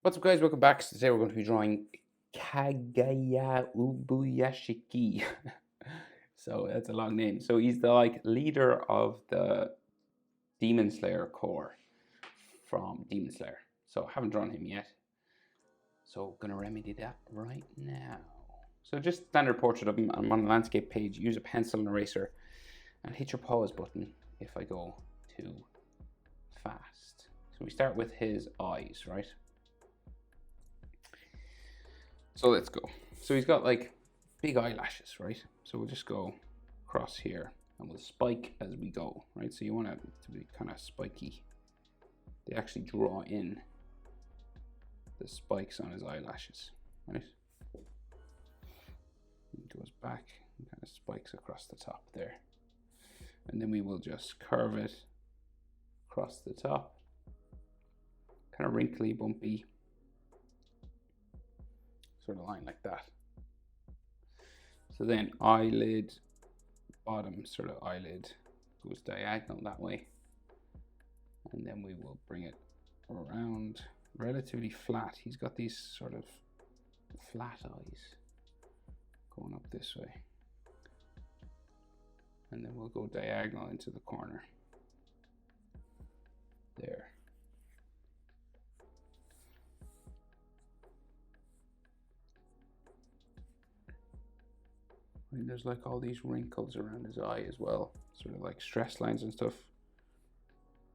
What's up, guys? Welcome back. So today we're going to be drawing Kagaya Ubuyashiki. So that's a long name. So he's the leader of the Demon Slayer Corps from Demon Slayer. So I haven't drawn him yet. So gonna remedy that right now. So just standard portrait of him. I'm on the landscape page. Use a pencil and eraser, and hit your pause button if I go too fast. So we start with his eyes, right? So let's go. So he's got like big eyelashes, right? So we'll just go across here and we'll spike as we go, right? So you want it to be kind of spiky. They actually draw in the spikes on his eyelashes, right? It goes back and kind of spikes across the top there. And then we will just curve it across the top. Kind of wrinkly, bumpy. Sort of line like that. So then eyelid, bottom sort of eyelid goes diagonal that way. And then we will bring it around relatively flat. He's got these sort of flat eyes going up this way. And then we'll go diagonal into the corner. There. And there's like all these wrinkles around his eye as well, sort of like stress lines and stuff.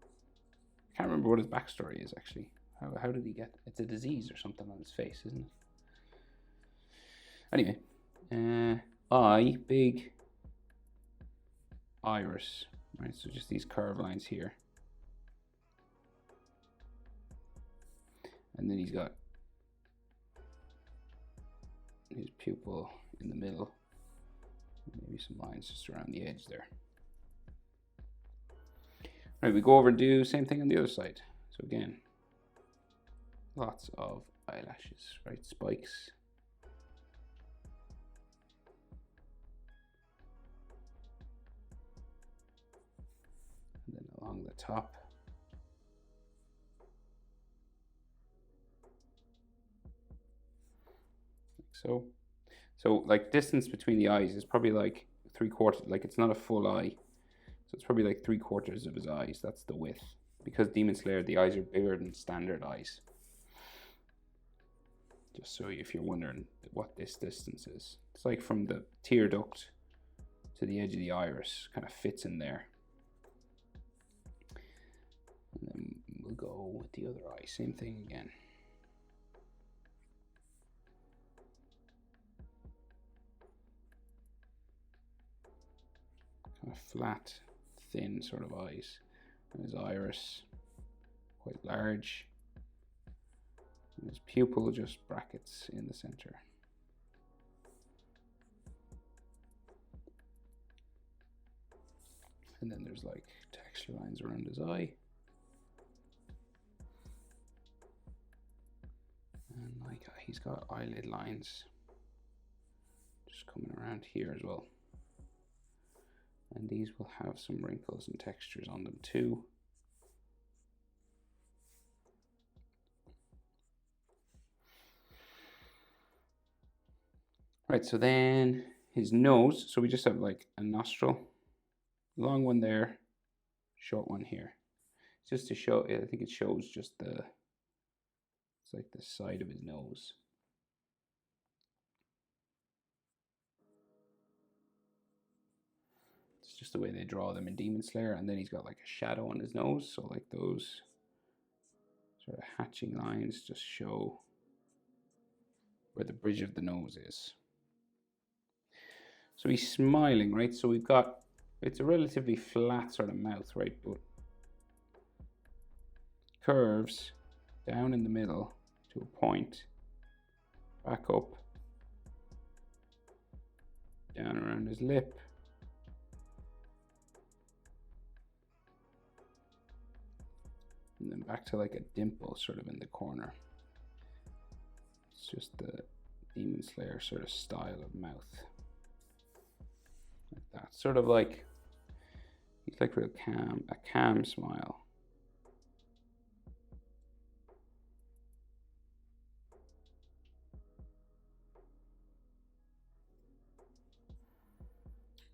I can't remember what his backstory is actually. How did he get? It's a disease or something on his face, isn't it? Anyway, eye, big iris, right? So just these curved lines here. And then he's got his pupil in the middle. Maybe some lines just around the edge there. All right, we go over and do same thing on the other side. So again, lots of eyelashes, right? Spikes. And then along the top. Like so. So like distance between the eyes is probably like 3/4, like it's not a full eye. So it's probably like 3/4 of his eyes. That's the width. Because Demon Slayer, the eyes are bigger than standard eyes. Just so if you're wondering what this distance is. It's like from the tear duct to the edge of the iris, kind of fits in there. And then we'll go with the other eye, same thing again. Kind of flat, thin sort of eyes. And his iris, quite large. And his pupil just brackets in the center. And then there's like texture lines around his eye. And like he's got eyelid lines just coming around here as well. And these will have some wrinkles and textures on them too. Right, so then his nose, so we just have like a nostril, long one there, short one here. Just to show, I think it shows just it's like the side of his nose. It's just the way they draw them in Demon Slayer. And then he's got like a shadow on his nose. So like those sort of hatching lines just show where the bridge of the nose is. So he's smiling, right? So we've got, it's a relatively flat sort of mouth, right? But curves down in the middle to a point, back up, down around his lip, and then back to like a dimple sort of in the corner. It's just the Demon Slayer sort of style of mouth. Like that. Sort of like, he's like real calm, a calm smile.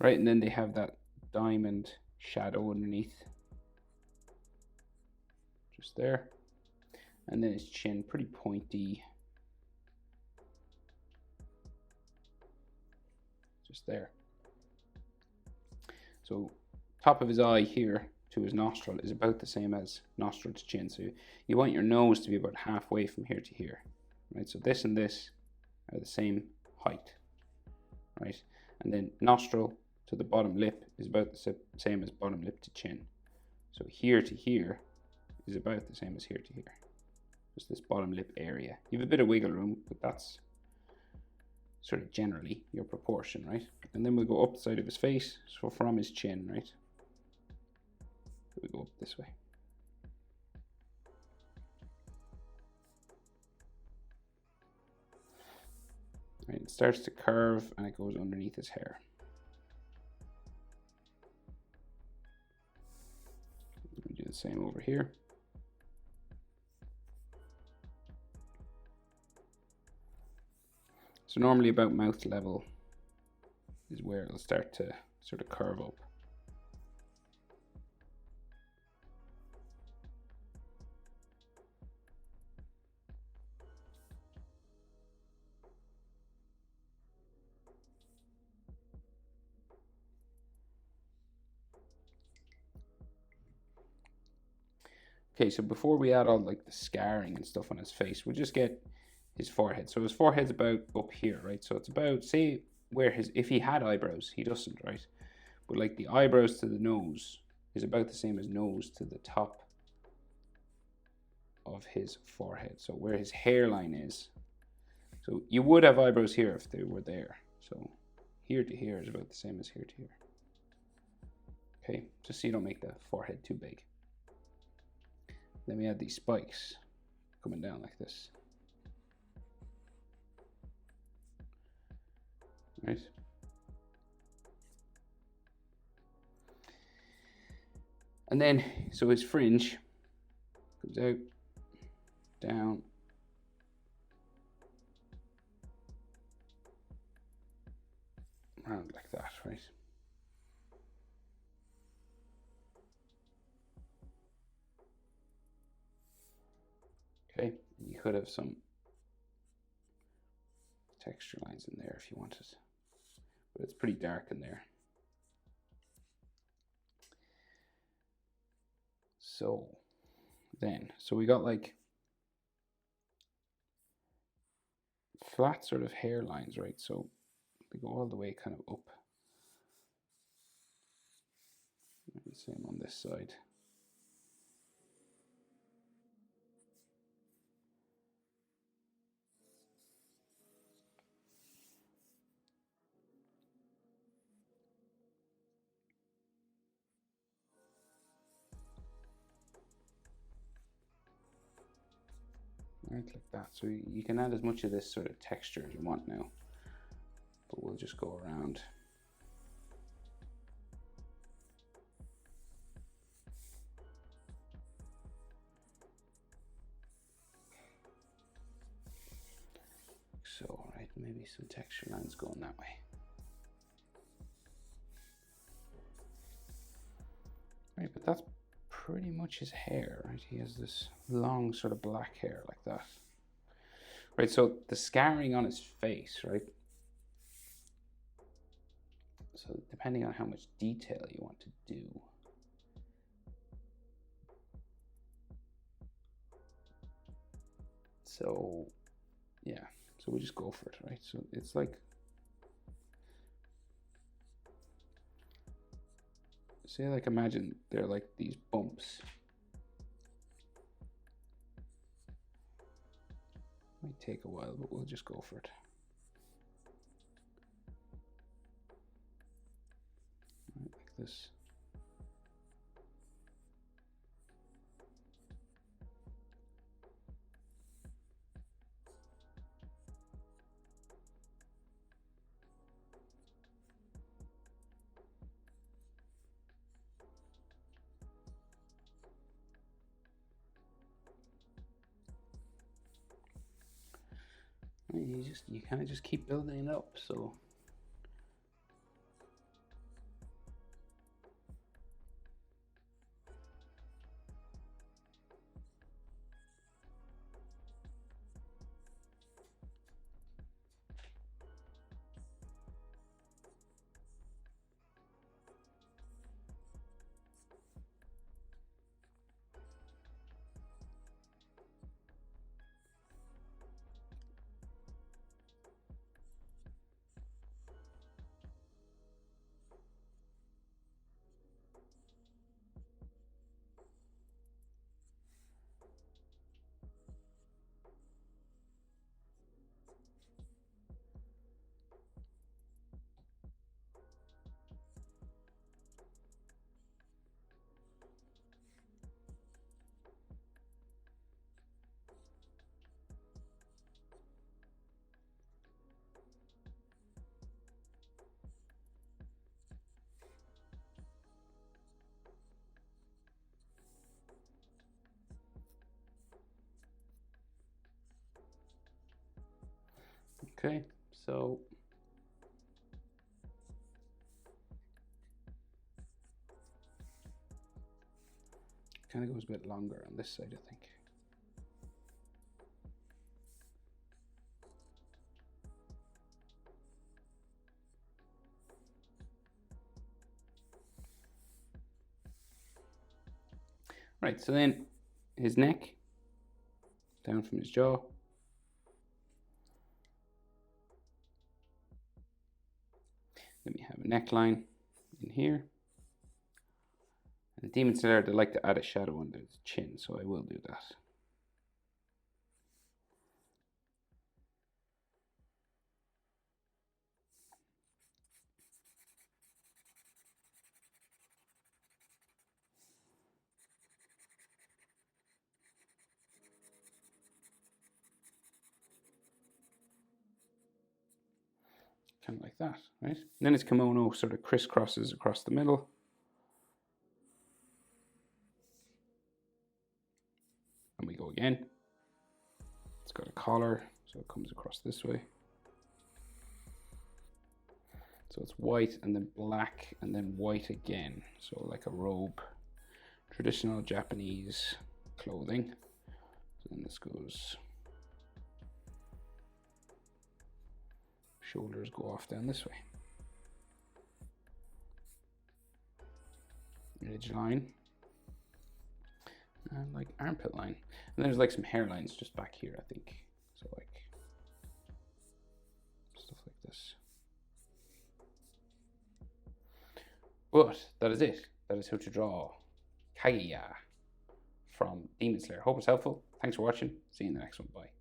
right? And then they have that diamond shadow underneath, just there. And then his chin, pretty pointy, just there. So top of his eye here to his nostril is about the same as nostril to chin. So you want your nose to be about halfway from here to here, right? So this and this are the same height, right? And then nostril to the bottom lip is about the same as bottom lip to chin. So here to here is about the same as here to here. Just this bottom lip area. You have a bit of wiggle room, but that's sort of generally your proportion, right? And then we'll go up the side of his face, so from his chin, right? We go up this way. Right, it starts to curve and it goes underneath his hair. We do the same over here. So normally about mouth level is where it'll start to sort of curve up. Okay, so before we add all like the scarring and stuff on his face, we'll just get his forehead. So his forehead's about up here, right? So it's about, say, where his, if he had eyebrows, he doesn't, right? But like the eyebrows to the nose is about the same as nose to the top of his forehead. So where his hairline is. So you would have eyebrows here if they were there. So here to here is about the same as here to here. Okay, just so you don't make the forehead too big. Then we have these spikes coming down like this. Right? And then, so his fringe comes out, down, around like that, right? Okay, you could have some texture lines in there if you wanted, but it's pretty dark in there. So then, so we got like flat sort of hairlines, right? So they go all the way kind of up. Same on this side. Right, like that. So you can add as much of this sort of texture as you want now, but we'll just go around. So, right, maybe some texture lines going that way. Right, but that's pretty much his hair, right? He has this long sort of black hair like that. Right, so the scarring on his face, right? So depending on how much detail you want to do. So, yeah, so we just go for it, right? So it's like, say like imagine they're like these bumps. Might take a while, but we'll just go for it. Right, like this. You kind of just keep building it up. So Okay, so kind of goes a bit longer on this side, I think. Right, so then his neck, down from his jaw. Then we have a neckline in here. And the Demon Slayer, they like to add a shadow under his chin, so I will do that. Kind of like that, right? And then his kimono sort of crisscrosses across the middle. And we go again. It's got a collar, so it comes across this way. So it's white and then black and then white again. So like a robe. Traditional Japanese clothing. So then this goes, shoulders go off down this way. Ridge line. And like armpit line. And then there's like some hairlines just back here, I think. So like stuff like this. But that is it. That is how to draw Kagaya from Demon Slayer. Hope it's helpful. Thanks for watching. See you in the next one. Bye.